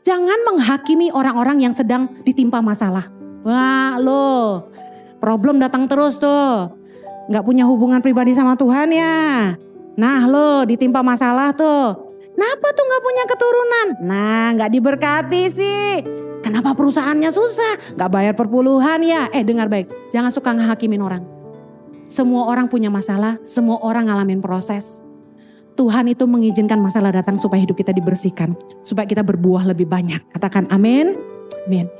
Jangan menghakimi orang-orang yang sedang ditimpa masalah. Wah lo, problem datang terus tuh. Gak punya hubungan pribadi sama Tuhan ya. Nah lo ditimpa masalah tuh. Kenapa tuh gak punya keturunan? Nah gak diberkati sih. Kenapa perusahaannya susah? Gak bayar perpuluhan ya? Dengar baik, jangan suka ngehakimin orang. Semua orang punya masalah, semua orang ngalamin proses. Tuhan itu mengizinkan masalah datang supaya hidup kita dibersihkan. Supaya kita berbuah lebih banyak. Katakan amin. Amin.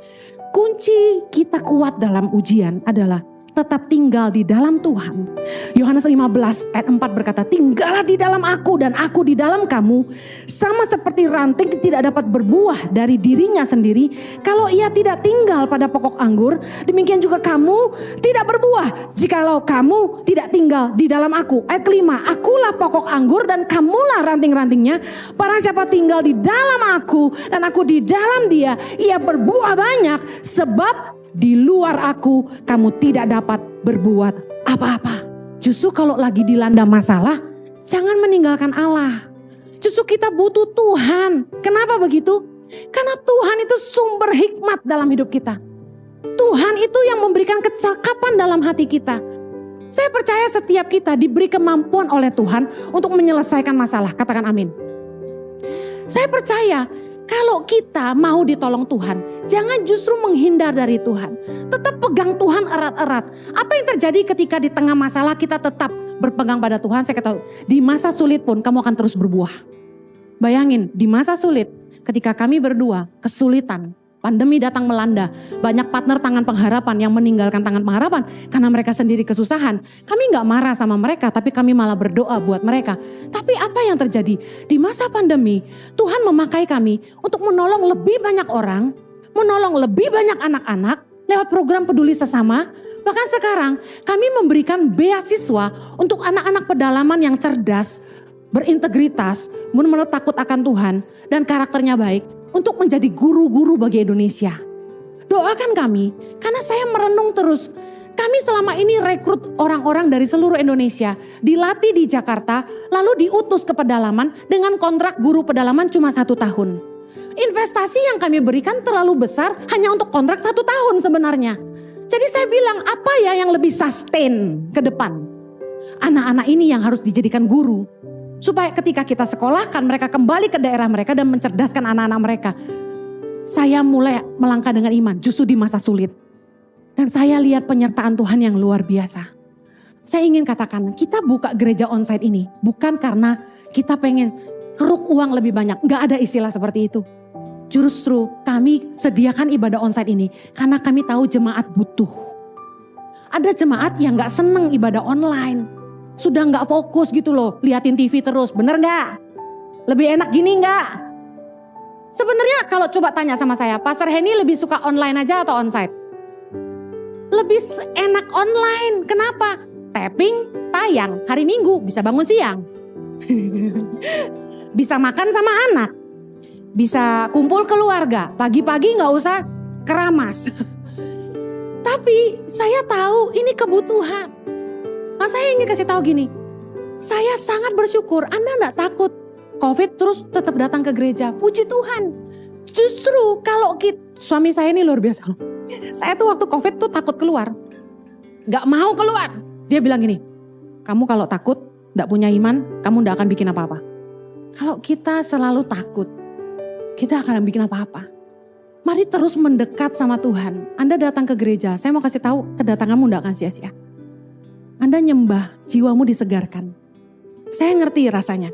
Kunci kita kuat dalam ujian adalah tetap tinggal di dalam Tuhan. Yohanes 15 ayat 4 berkata, tinggallah di dalam aku dan aku di dalam kamu. Sama seperti ranting tidak dapat berbuah dari dirinya sendiri. Kalau ia tidak tinggal pada pokok anggur, demikian juga kamu tidak berbuah jikalau kamu tidak tinggal di dalam aku. Ayat kelima, akulah pokok anggur dan kamulah ranting-rantingnya. Barang siapa tinggal di dalam aku dan aku di dalam dia, ia berbuah banyak. Sebab di luar aku kamu tidak dapat berbuat apa-apa. Justru kalau lagi dilanda masalah, jangan meninggalkan Allah. Justru kita butuh Tuhan. Kenapa begitu? Karena Tuhan itu sumber hikmat dalam hidup kita. Tuhan itu yang memberikan kecakapan dalam hati kita. Saya percaya setiap kita diberi kemampuan oleh Tuhan untuk menyelesaikan masalah. Katakan amin. Saya percaya kalau kita mau ditolong Tuhan, jangan justru menghindar dari Tuhan. Tetap pegang Tuhan erat-erat. Apa yang terjadi ketika di tengah masalah kita tetap berpegang pada Tuhan? Saya katakan, di masa sulit pun kamu akan terus berbuah. Bayangin, di masa sulit ketika kami berdua kesulitan, pandemi datang melanda, banyak partner tangan pengharapan yang meninggalkan tangan pengharapan karena mereka sendiri kesusahan. Kami gak marah sama mereka, tapi kami malah berdoa buat mereka. Tapi apa yang terjadi? Di masa pandemi, Tuhan memakai kami untuk menolong lebih banyak orang, menolong lebih banyak anak-anak lewat program peduli sesama. Bahkan sekarang kami memberikan beasiswa untuk anak-anak pedalaman yang cerdas, berintegritas, benar-benar takut akan Tuhan dan karakternya baik. Untuk menjadi guru-guru bagi Indonesia. Doakan kami, karena saya merenung terus. Kami selama ini rekrut orang-orang dari seluruh Indonesia, dilatih di Jakarta, lalu diutus ke pedalaman dengan kontrak guru pedalaman cuma 1 tahun. Investasi yang kami berikan terlalu besar hanya untuk kontrak 1 tahun sebenarnya. Jadi saya bilang, apa ya yang lebih sustain ke depan? Anak-anak ini yang harus dijadikan guru. Supaya ketika kita sekolahkan mereka kembali ke daerah mereka dan mencerdaskan anak-anak mereka. Saya mulai melangkah dengan iman justru di masa sulit. Dan saya lihat penyertaan Tuhan yang luar biasa. Saya ingin katakan kita buka gereja onsite ini bukan karena kita pengen keruk uang lebih banyak. Gak ada istilah seperti itu. Justru kami sediakan ibadah onsite ini karena kami tahu jemaat butuh. Ada jemaat yang gak seneng ibadah online. Sudah gak fokus gitu loh, liatin TV terus, bener gak? Lebih enak gini gak? Sebenarnya kalau coba tanya sama saya, Pastor Henny lebih suka online aja atau onsite? Lebih enak online, kenapa? Tapping, tayang, hari Minggu bisa bangun siang. Bisa makan sama anak. Bisa kumpul keluarga, pagi-pagi gak usah keramas. Tapi saya tahu ini kebutuhan. Nah, saya ingin kasih tahu gini, saya sangat bersyukur Anda enggak takut COVID terus tetap datang ke gereja. Puji Tuhan. Justru kalau suami saya ini luar biasa. Saya tuh waktu COVID tuh takut keluar. Gak mau keluar. Dia bilang gini, kamu kalau takut enggak punya iman, kamu enggak akan bikin apa-apa. Kalau kita selalu takut, kita akan bikin apa-apa. Mari terus mendekat sama Tuhan. Anda datang ke gereja, saya mau kasih tahu kedatanganmu enggak akan sia-sia. Anda nyembah, jiwamu disegarkan. Saya ngerti rasanya.